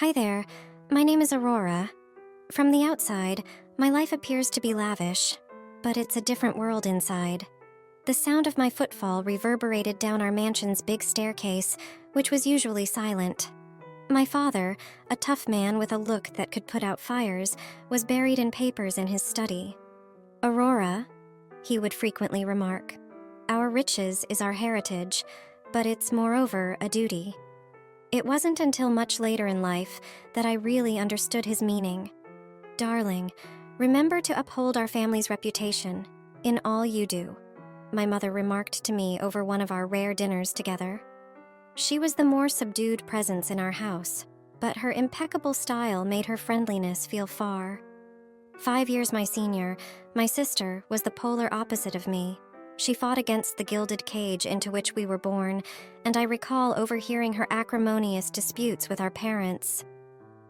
Hi there, my name is Aurora. From the outside, my life appears to be lavish, but it's a different world inside. The sound of my footfall reverberated down our mansion's big staircase, which was usually silent. My father, a tough man with a look that could put out fires, was buried in papers in his study. "Aurora," he would frequently remark, "our riches is our heritage, but it's moreover a duty." It wasn't until much later in life that I really understood his meaning. "Darling, remember to uphold our family's reputation in all you do," my mother remarked to me over one of our rare dinners together. She was the more subdued presence in our house, but her impeccable style made her friendliness feel far. 5 years my senior, my sister was the polar opposite of me. She fought against the gilded cage into which we were born, and I recall overhearing her acrimonious disputes with our parents.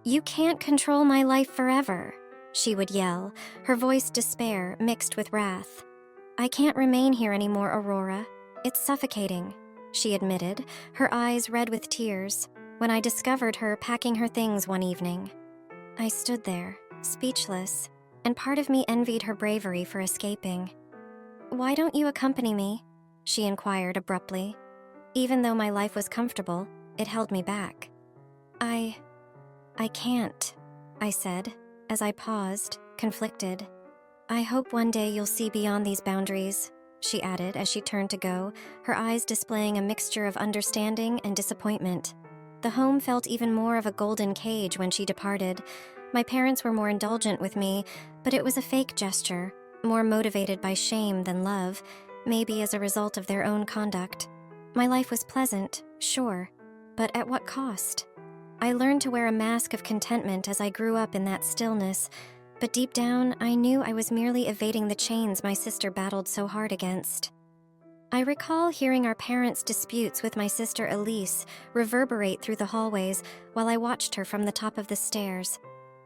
"You can't control my life forever," she would yell, her voice despair mixed with wrath. "I can't remain here anymore, Aurora. It's suffocating," she admitted, her eyes red with tears, when I discovered her packing her things one evening. I stood there, speechless, and part of me envied her bravery for escaping. "Why don't you accompany me?" she inquired abruptly. Even though my life was comfortable, it held me back. I can't," I said, as I paused, conflicted. "I hope one day you'll see beyond these boundaries," she added as she turned to go, her eyes displaying a mixture of understanding and disappointment. The home felt even more of a golden cage when she departed. My parents were more indulgent with me, but it was a fake gesture, more motivated by shame than love, maybe as a result of their own conduct. My life was pleasant, sure, but at what cost? I learned to wear a mask of contentment as I grew up in that stillness, but deep down, I knew I was merely evading the chains my sister battled so hard against. I recall hearing our parents' disputes with my sister Elise reverberate through the hallways while I watched her from the top of the stairs.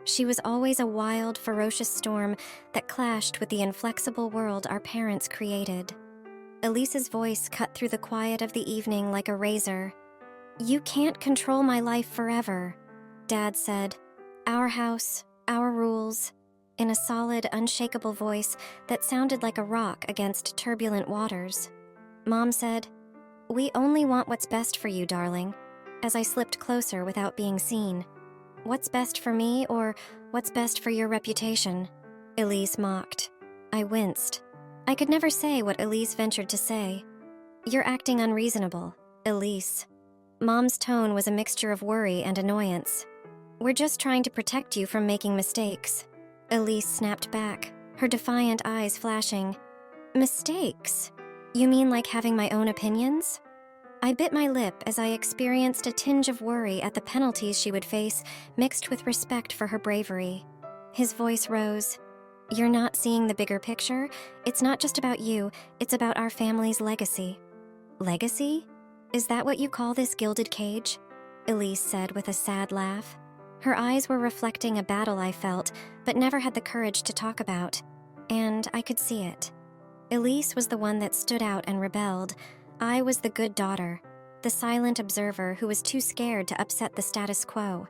She was always a wild, ferocious storm that clashed with the inflexible world our parents created. Elise's voice cut through the quiet of the evening like a razor. "You can't control my life forever," Dad said. "Our house, our rules," in a solid, unshakable voice that sounded like a rock against turbulent waters. Mom said, "We only want what's best for you, darling," as I slipped closer without being seen. "What's best for me, or what's best for your reputation?" Elise mocked. I winced. I could never say what Elise ventured to say. "You're acting unreasonable, Elise." Mom's tone was a mixture of worry and annoyance. "We're just trying to protect you from making mistakes." Elise snapped back, her defiant eyes flashing. "Mistakes? You mean like having my own opinions?" I bit my lip as I experienced a tinge of worry at the penalties she would face, mixed with respect for her bravery. His voice rose. "You're not seeing the bigger picture. It's not just about you, it's about our family's legacy." "Legacy? Is that what you call this gilded cage?" Elise said with a sad laugh. Her eyes were reflecting a battle I felt, but never had the courage to talk about. And I could see it. Elise was the one that stood out and rebelled. I was the good daughter, the silent observer who was too scared to upset the status quo.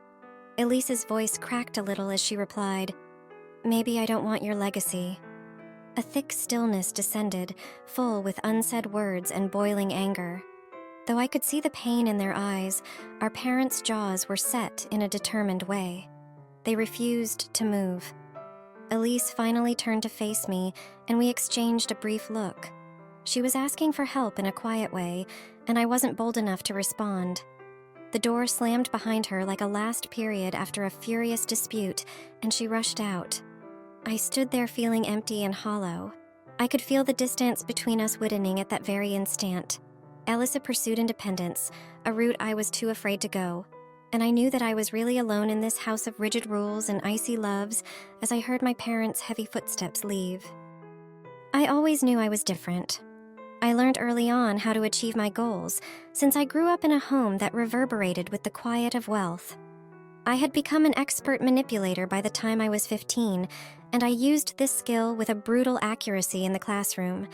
Elise's voice cracked a little as she replied, "Maybe I don't want your legacy." A thick stillness descended, full with unsaid words and boiling anger. Though I could see the pain in their eyes, our parents' jaws were set in a determined way. They refused to move. Elise finally turned to face me, and we exchanged a brief look. She was asking for help in a quiet way, and I wasn't bold enough to respond. The door slammed behind her like a last period after a furious dispute, and she rushed out. I stood there feeling empty and hollow. I could feel the distance between us widening at that very instant. Elisa pursued independence, a route I was too afraid to go, and I knew that I was really alone in this house of rigid rules and icy loves as I heard my parents' heavy footsteps leave. I always knew I was different. I learned early on how to achieve my goals, since I grew up in a home that reverberated with the quiet of wealth. I had become an expert manipulator by the time I was 15, and I used this skill with a brutal accuracy in the classroom.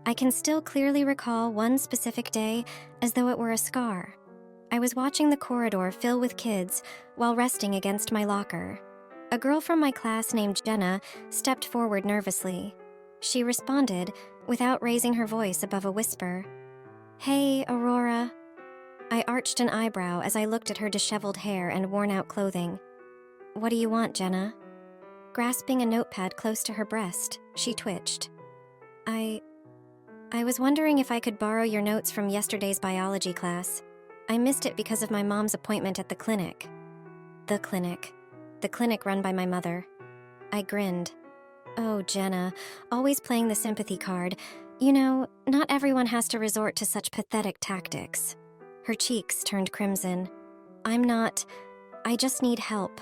I can still clearly recall one specific day as though it were a scar. I was watching the corridor fill with kids while resting against my locker. A girl from my class named Jenna stepped forward nervously. She responded without raising her voice above a whisper. "Hey, Aurora." I arched an eyebrow as I looked at her disheveled hair and worn-out clothing. "What do you want, Jenna?" Grasping a notepad close to her breast, she twitched. I was wondering if I could borrow your notes from yesterday's biology class. I missed it because of my mom's appointment at the clinic. The clinic run by my mother. I grinned. Oh, Jenna, always playing the sympathy card. You know, not everyone has to resort to such pathetic tactics. Her cheeks turned crimson. I just need help.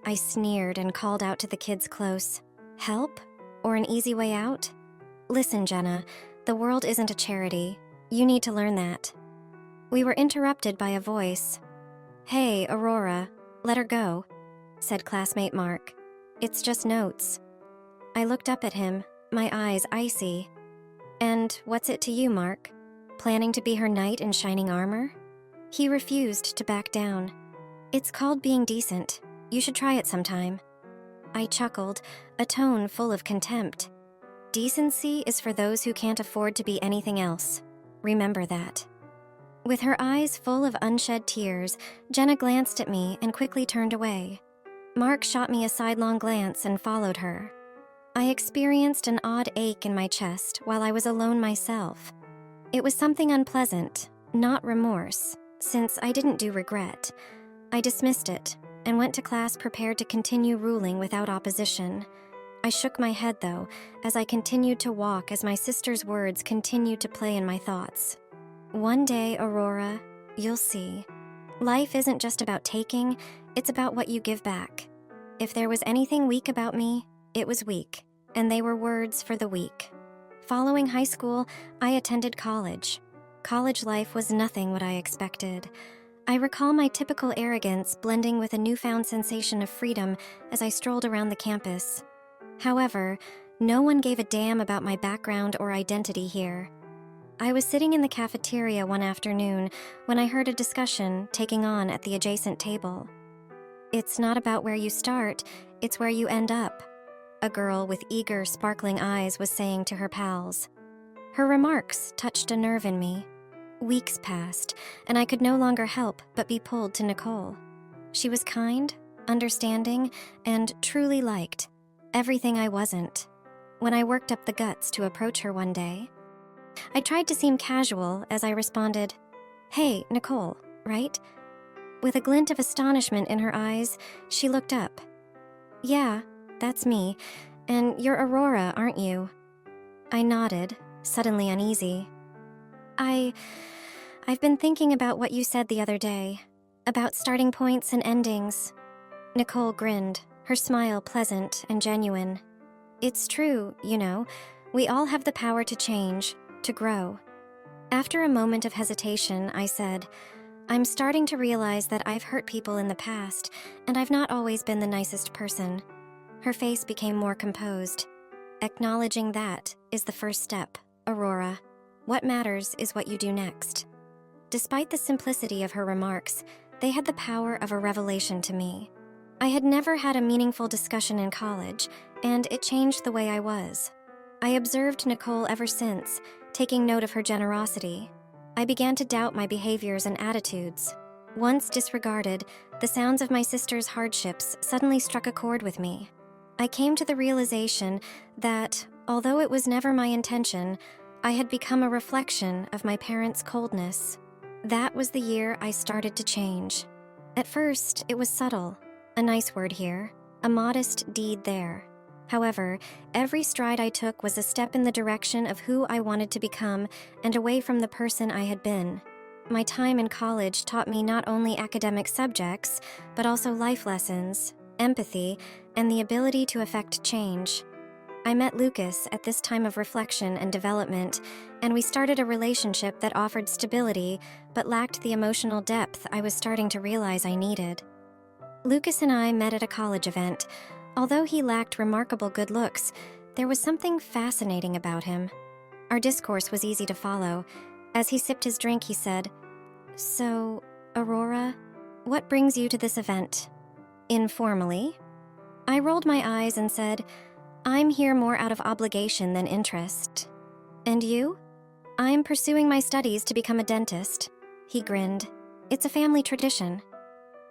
I sneered and called out to the kids close. Help? Or an easy way out? Listen, Jenna, the world isn't a charity. You need to learn that. We were interrupted by a voice. "Hey, Aurora, let her go," said classmate Mark. "It's just notes." I looked up at him, my eyes icy. "And what's it to you, Mark? Planning to be her knight in shining armor?" He refused to back down. "It's called being decent. You should try it sometime." I chuckled, a tone full of contempt. Decency is for those who can't afford to be anything else. Remember that. With her eyes full of unshed tears, Jenna glanced at me and quickly turned away. Mark shot me a sidelong glance and followed her. I experienced an odd ache in my chest while I was alone myself. It was something unpleasant, not remorse, since I didn't do regret. I dismissed it and went to class prepared to continue ruling without opposition. I shook my head, though, as I continued to walk as my sister's words continued to play in my thoughts. One day, Aurora, you'll see. Life isn't just about taking, it's about what you give back. If there was anything weak about me, it was weak, and they were words for the weak. Following high school, I attended college. College life was nothing what I expected. I recall my typical arrogance blending with a newfound sensation of freedom as I strolled around the campus. However, no one gave a damn about my background or identity here. I was sitting in the cafeteria one afternoon when I heard a discussion taking on at the adjacent table. "It's not about where you start, it's where you end up," a girl with eager, sparkling eyes was saying to her pals. Her remarks touched a nerve in me. Weeks passed, and I could no longer help but be pulled to Nicole. She was kind, understanding, and truly liked. Everything I wasn't. When I worked up the guts to approach her one day, I tried to seem casual as I responded, "Hey, Nicole, right?" With a glint of astonishment in her eyes, she looked up. "Yeah, that's me. And you're Aurora, aren't you?" I nodded, suddenly uneasy. I've been thinking about what you said the other day, about starting points and endings." Nicole grinned, her smile pleasant and genuine. "It's true, you know. We all have the power to change, to grow." After a moment of hesitation, I said, "I'm starting to realize that I've hurt people in the past, and I've not always been the nicest person." Her face became more composed. "Acknowledging that is the first step, Aurora. What matters is what you do next." Despite the simplicity of her remarks, they had the power of a revelation to me. I had never had a meaningful discussion in college, and it changed the way I was. I observed Nicole ever since, taking note of her generosity. I began to doubt my behaviors and attitudes. Once disregarded, the sounds of my sister's hardships suddenly struck a chord with me. I came to the realization that, although it was never my intention, I had become a reflection of my parents' coldness. That was the year I started to change. At first, it was subtle, a nice word here, a modest deed there. However, every stride I took was a step in the direction of who I wanted to become and away from the person I had been. My time in college taught me not only academic subjects, but also life lessons, empathy, and the ability to effect change. I met Lucas at this time of reflection and development, and we started a relationship that offered stability but lacked the emotional depth I was starting to realize I needed. Lucas and I met at a college event. Although he lacked remarkable good looks, there was something fascinating about him. Our discourse was easy to follow. As he sipped his drink, he said, "So, Aurora, what brings you to this event? Informally. I rolled my eyes and said, I'm here more out of obligation than interest. And you? I'm pursuing my studies to become a dentist. He grinned. It's a family tradition.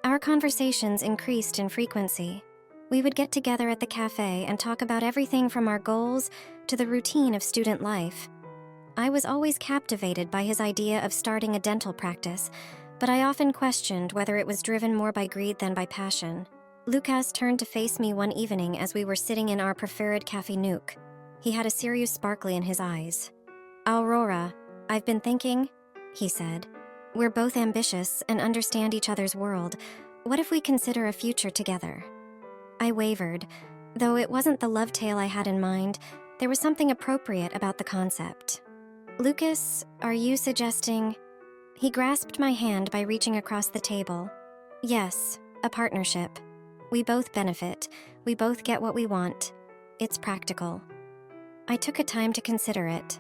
Our conversations increased in frequency. We would get together at the cafe and talk about everything from our goals to the routine of student life. I was always captivated by his idea of starting a dental practice, but I often questioned whether it was driven more by greed than by passion. Lucas turned to face me one evening as we were sitting in our preferred Café Nuke. He had a serious sparkle in his eyes. Aurora, I've been thinking, he said. We're both ambitious and understand each other's world. What if we consider a future together? I wavered. Though it wasn't the love tale I had in mind, there was something appropriate about the concept. Lucas, are you suggesting... He grasped my hand by reaching across the table. Yes, a partnership. We both benefit. We both get what we want. It's practical. I took a time to consider it.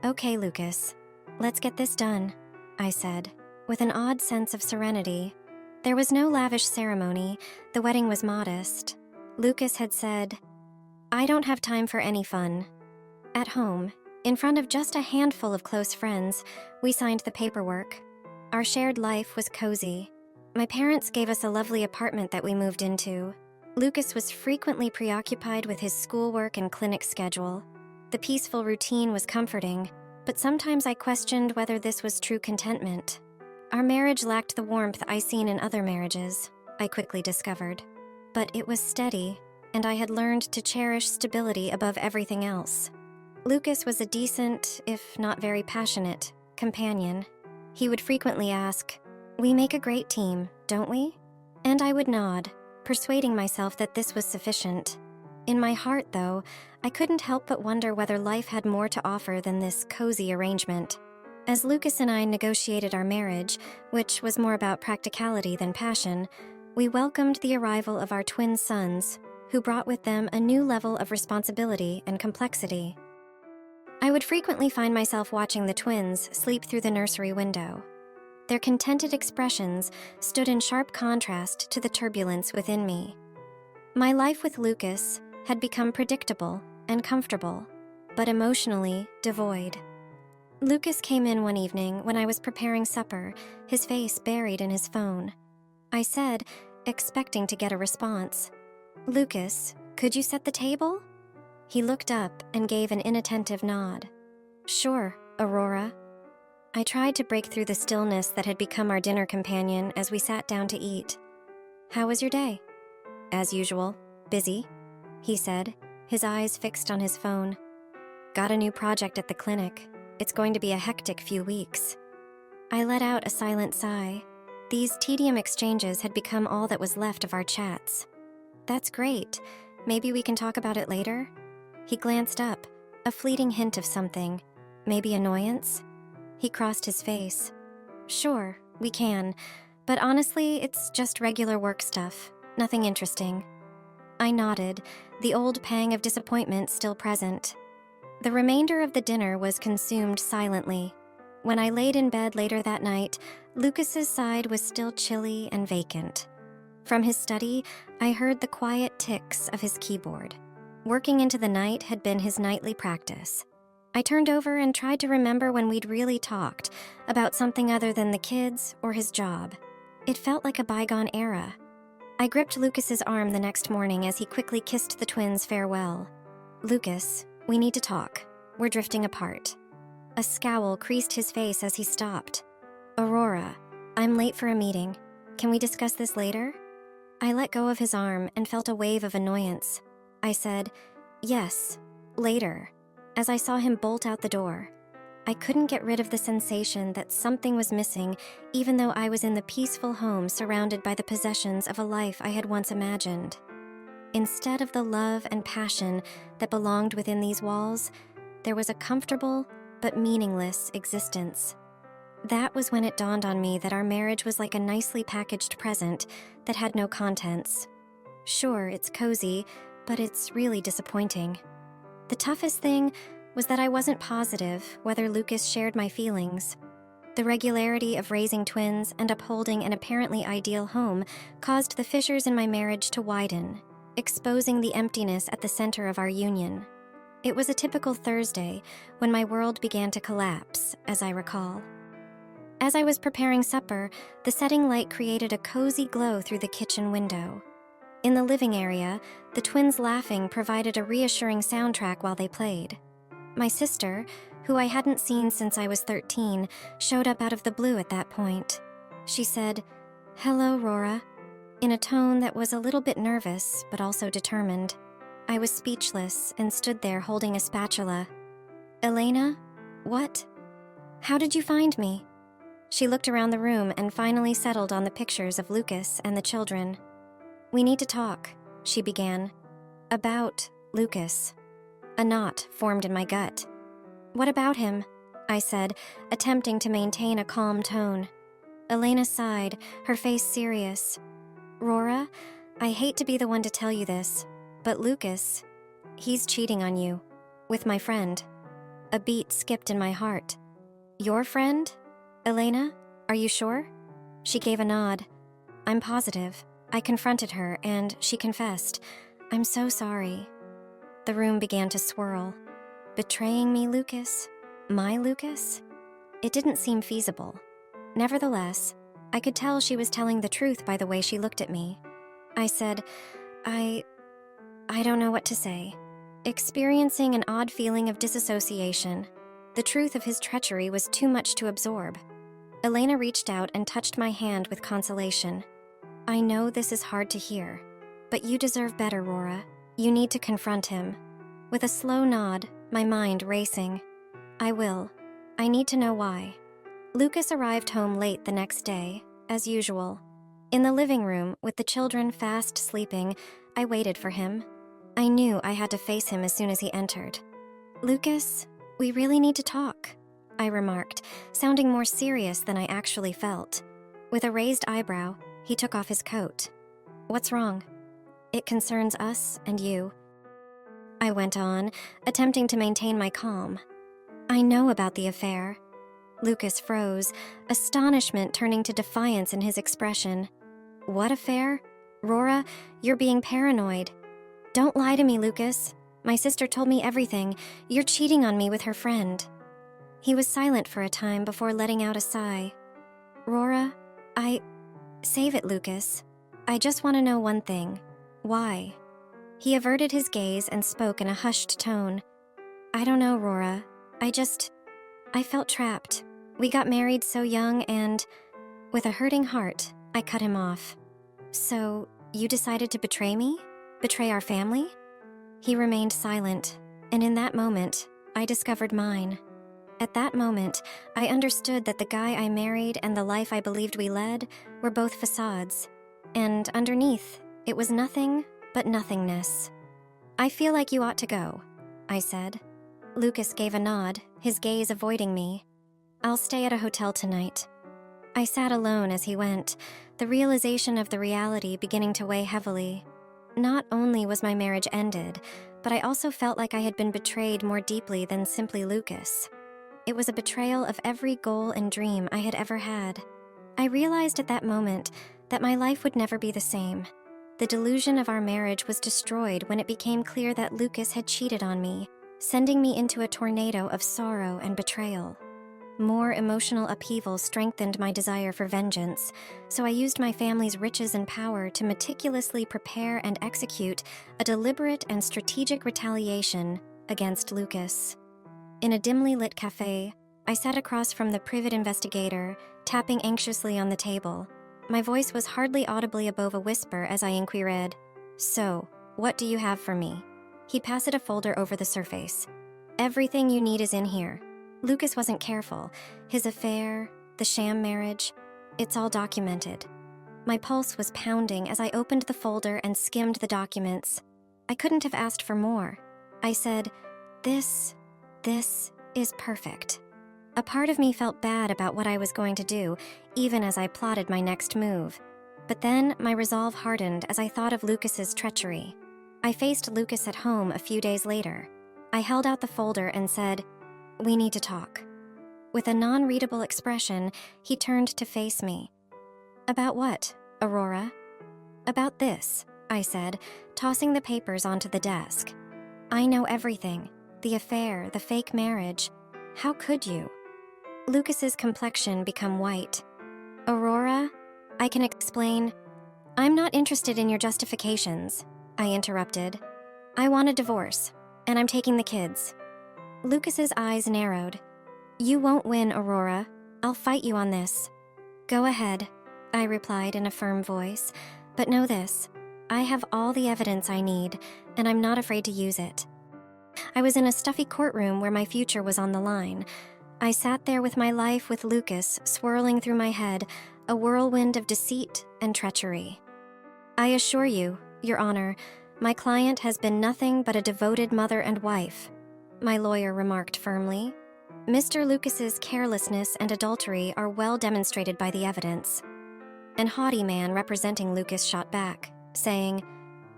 Okay, Lucas, let's get this done, I said, with an odd sense of serenity. There was no lavish ceremony. The wedding was modest. Lucas had said, I don't have time for any fun. At home, in front of just a handful of close friends, we signed the paperwork. Our shared life was cozy. My parents gave us a lovely apartment that we moved into. Lucas was frequently preoccupied with his schoolwork and clinic schedule. The peaceful routine was comforting, but sometimes I questioned whether this was true contentment. Our marriage lacked the warmth I seen in other marriages, I quickly discovered. But it was steady, and I had learned to cherish stability above everything else. Lucas was a decent, if not very passionate, companion. He would frequently ask, We make a great team, don't we? And I would nod, persuading myself that this was sufficient. In my heart, though, I couldn't help but wonder whether life had more to offer than this cozy arrangement. As Lucas and I negotiated our marriage, which was more about practicality than passion, we welcomed the arrival of our twin sons, who brought with them a new level of responsibility and complexity. I would frequently find myself watching the twins sleep through the nursery window. Their contented expressions stood in sharp contrast to the turbulence within me. My life with Lucas had become predictable and comfortable, but emotionally devoid. Lucas came in one evening when I was preparing supper, his face buried in his phone. I said, expecting to get a response, Lucas, could you set the table? He looked up and gave an inattentive nod. Sure, Aurora. I tried to break through the stillness that had become our dinner companion as we sat down to eat. How was your day? As usual, busy, he said, his eyes fixed on his phone. Got a new project at the clinic. It's going to be a hectic few weeks. I let out a silent sigh. These tedium exchanges had become all that was left of our chats. That's great. Maybe we can talk about it later? He glanced up, a fleeting hint of something. Maybe annoyance? He crossed his face. Sure, we can. But honestly, it's just regular work stuff. Nothing interesting. I nodded, the old pang of disappointment still present. The remainder of the dinner was consumed silently. When I laid in bed later that night, Lucas's side was still chilly and vacant. From his study, I heard the quiet ticks of his keyboard. Working into the night had been his nightly practice. I turned over and tried to remember when we'd really talked about something other than the kids or his job. It felt like a bygone era. I gripped Lucas's arm the next morning as he quickly kissed the twins farewell. Lucas, we need to talk. We're drifting apart. A scowl creased his face as he stopped. Aurora, I'm late for a meeting. Can we discuss this later? I let go of his arm and felt a wave of annoyance. I said, yes, later, as I saw him bolt out the door. I couldn't get rid of the sensation that something was missing, even though I was in the peaceful home surrounded by the possessions of a life I had once imagined. Instead of the love and passion that belonged within these walls, there was a comfortable but meaningless existence. That was when it dawned on me that our marriage was like a nicely packaged present that had no contents. Sure, it's cozy, but it's really disappointing. The toughest thing was that I wasn't positive whether Lucas shared my feelings. The regularity of raising twins and upholding an apparently ideal home caused the fissures in my marriage to widen, exposing the emptiness at the center of our union. It was a typical Thursday when my world began to collapse, as I recall. As I was preparing supper, the setting light created a cozy glow through the kitchen window. In the living area, the twins laughing provided a reassuring soundtrack while they played. My sister, who I hadn't seen since I was 13, showed up out of the blue at that point. She said, "Hello, Rora," in a tone that was a little bit nervous, but also determined. I was speechless and stood there holding a spatula. "Elena? What? How did you find me?" She looked around the room and finally settled on the pictures of Lucas and the children. "We need to talk," she began. "About Lucas." A knot formed in my gut. "What about him?" I said, attempting to maintain a calm tone. Elena sighed, her face serious. "Rora, I hate to be the one to tell you this, but Lucas, he's cheating on you. With my friend." A beat skipped in my heart. "Your friend? Elena, are you sure?" She gave a nod. "I'm positive." I confronted her, and she confessed, "I'm so sorry." The room began to swirl. Betraying me, Lucas? My Lucas? It didn't seem feasible. Nevertheless, I could tell she was telling the truth by the way she looked at me. I said, I don't know what to say. Experiencing an odd feeling of disassociation. The truth of his treachery was too much to absorb. Elena reached out and touched my hand with consolation. "I know this is hard to hear, but you deserve better, Rora. You need to confront him." With a slow nod, my mind racing. "I will. I need to know why." Lucas arrived home late the next day, as usual. In the living room, with the children fast sleeping, I waited for him. I knew I had to face him as soon as he entered. "Lucas, we really need to talk," I remarked, sounding more serious than I actually felt. With a raised eyebrow, he took off his coat. "What's wrong?" "It concerns us and you," I went on, attempting to maintain my calm. "I know about the affair." Lucas froze, astonishment turning to defiance in his expression. "What affair? Rora, you're being paranoid." "Don't lie to me, Lucas. My sister told me everything. You're cheating on me with her friend." He was silent for a time before letting out a sigh. "Rora, Save it, Lucas. I just want to know one thing. Why?" He averted his gaze and spoke in a hushed tone. "I don't know, Rora. I felt trapped. We got married so young and..." With a hurting heart, I cut him off. "So, you decided to betray me? Betray our family?" He remained silent, and in that moment, I discovered mine. At that moment, I understood that the guy I married and the life I believed we led were both facades, and underneath, it was nothing but nothingness. "I feel like you ought to go," I said. Lucas gave a nod, his gaze avoiding me. "I'll stay at a hotel tonight." I sat alone as he went, the realization of the reality beginning to weigh heavily. Not only was my marriage ended, but I also felt like I had been betrayed more deeply than simply Lucas. It was a betrayal of every goal and dream I had ever had. I realized at that moment that my life would never be the same. The delusion of our marriage was destroyed when it became clear that Lucas had cheated on me, sending me into a tornado of sorrow and betrayal. More emotional upheaval strengthened my desire for vengeance, so I used my family's riches and power to meticulously prepare and execute a deliberate and strategic retaliation against Lucas. In a dimly lit cafe, I sat across from the private investigator, tapping anxiously on the table. My voice was hardly audibly above a whisper as I inquired, "So, what do you have for me?" He passed a folder over the surface. "Everything you need is in here." Lucas wasn't careful. His affair, the sham marriage, it's all documented. My pulse was pounding as I opened the folder and skimmed the documents. I couldn't have asked for more. I said, This is perfect." A part of me felt bad about what I was going to do, even as I plotted my next move. But then my resolve hardened as I thought of Lucas's treachery. I faced Lucas at home a few days later. I held out the folder and said, "We need to talk." With a non-readable expression, he turned to face me. "About what, Aurora?" "About this," I said, tossing the papers onto the desk. "I know everything. The affair, the fake marriage. How could you?" Lucas's complexion became white. "Aurora, I can explain." "I'm not interested in your justifications," I interrupted. "I want a divorce, and I'm taking the kids." Lucas's eyes narrowed. "You won't win, Aurora. I'll fight you on this." "Go ahead," I replied in a firm voice. "But know this, I have all the evidence I need, and I'm not afraid to use it." I was in a stuffy courtroom where my future was on the line. I sat there with my life with Lucas swirling through my head, a whirlwind of deceit and treachery. "I assure you, Your Honor, my client has been nothing but a devoted mother and wife," my lawyer remarked firmly. "Mr. Lucas's carelessness and adultery are well demonstrated by the evidence." An haughty man representing Lucas shot back, saying,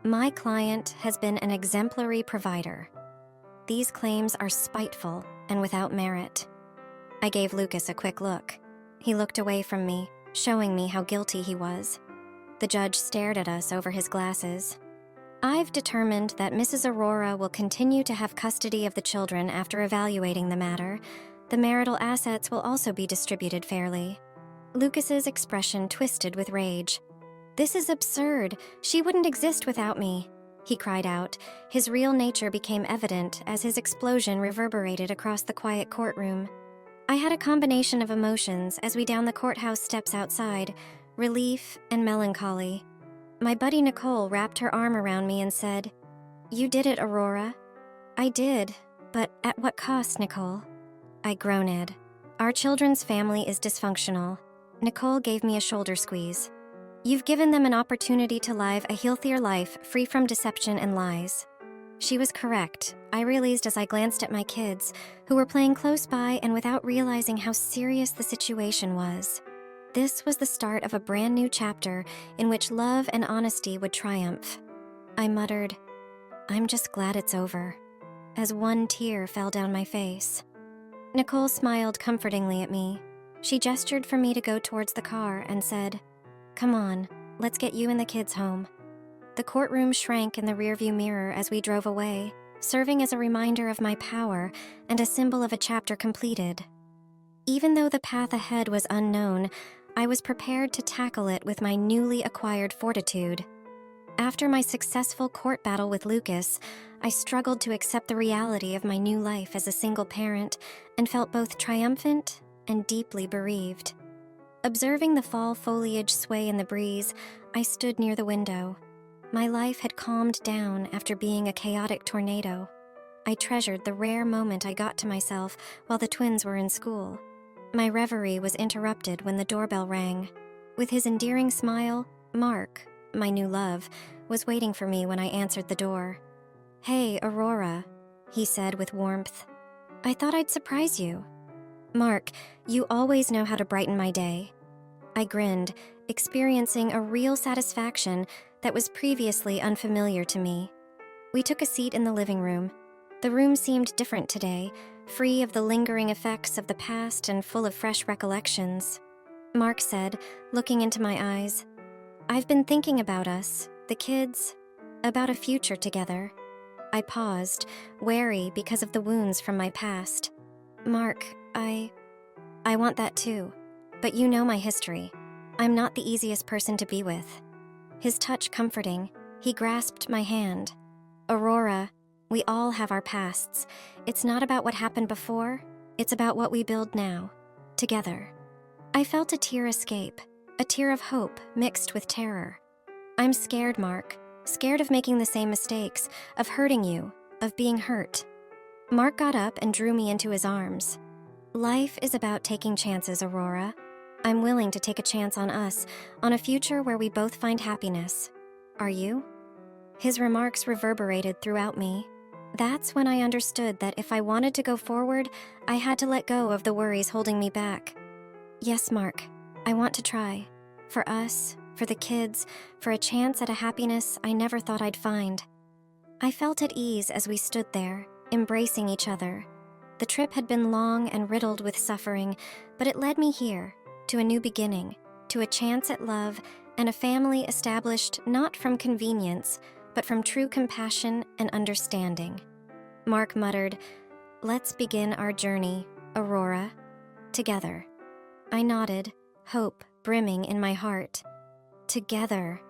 "My client has been an exemplary provider. These claims are spiteful and without merit." I gave Lucas a quick look. He looked away from me, showing me how guilty he was. The judge stared at us over his glasses. "I've determined that Mrs. Aurora will continue to have custody of the children after evaluating the matter. The marital assets will also be distributed fairly." Lucas's expression twisted with rage. "This is absurd. She wouldn't exist without me," he cried out. His real nature became evident as his explosion reverberated across the quiet courtroom. I had a combination of emotions as we down the courthouse steps outside, relief and melancholy. My buddy Nicole wrapped her arm around me and said, "You did it, Aurora." "I did, but at what cost, Nicole?" I groaned. "Our children's family is dysfunctional." Nicole gave me a shoulder squeeze. "You've given them an opportunity to live a healthier life free from deception and lies." She was correct, I realized as I glanced at my kids, who were playing close by and without realizing how serious the situation was. This was the start of a brand new chapter in which love and honesty would triumph. I muttered, "I'm just glad it's over," as one tear fell down my face. Nicole smiled comfortingly at me. She gestured for me to go towards the car and said, "Come on, let's get you and the kids home." The courtroom shrank in the rearview mirror as we drove away, serving as a reminder of my power and a symbol of a chapter completed. Even though the path ahead was unknown, I was prepared to tackle it with my newly acquired fortitude. After my successful court battle with Lucas, I struggled to accept the reality of my new life as a single parent and felt both triumphant and deeply bereaved. Observing the fall foliage sway in the breeze, I stood near the window. My life had calmed down after being a chaotic tornado. I treasured the rare moment I got to myself while the twins were in school. My reverie was interrupted when the doorbell rang. With his endearing smile, Mark, my new love, was waiting for me when I answered the door. "Hey, Aurora," he said with warmth. "I thought I'd surprise you." "Mark, you always know how to brighten my day." I grinned, experiencing a real satisfaction that was previously unfamiliar to me. We took a seat in the living room. The room seemed different today, free of the lingering effects of the past and full of fresh recollections. Mark said, looking into my eyes, "I've been thinking about us, the kids, about a future together." I paused, wary because of the wounds from my past. "Mark, I want that too, but you know my history. I'm not the easiest person to be with." His touch comforting, he grasped my hand. "Aurora, we all have our pasts. It's not about what happened before, it's about what we build now, together." I felt a tear escape, a tear of hope mixed with terror. "I'm scared, Mark, scared of making the same mistakes, of hurting you, of being hurt." Mark got up and drew me into his arms. "Life is about taking chances, Aurora. I'm willing to take a chance on us, on a future where we both find happiness. Are you?" His remarks reverberated throughout me. That's when I understood that if I wanted to go forward, I had to let go of the worries holding me back. "Yes, Mark, I want to try. For us, for the kids, for a chance at a happiness I never thought I'd find." I felt at ease as we stood there, embracing each other. The trip had been long and riddled with suffering, but it led me here, to a new beginning, to a chance at love, and a family established not from convenience, but from true compassion and understanding. Mark muttered, "Let's begin our journey, Aurora, together." I nodded, hope brimming in my heart. Together.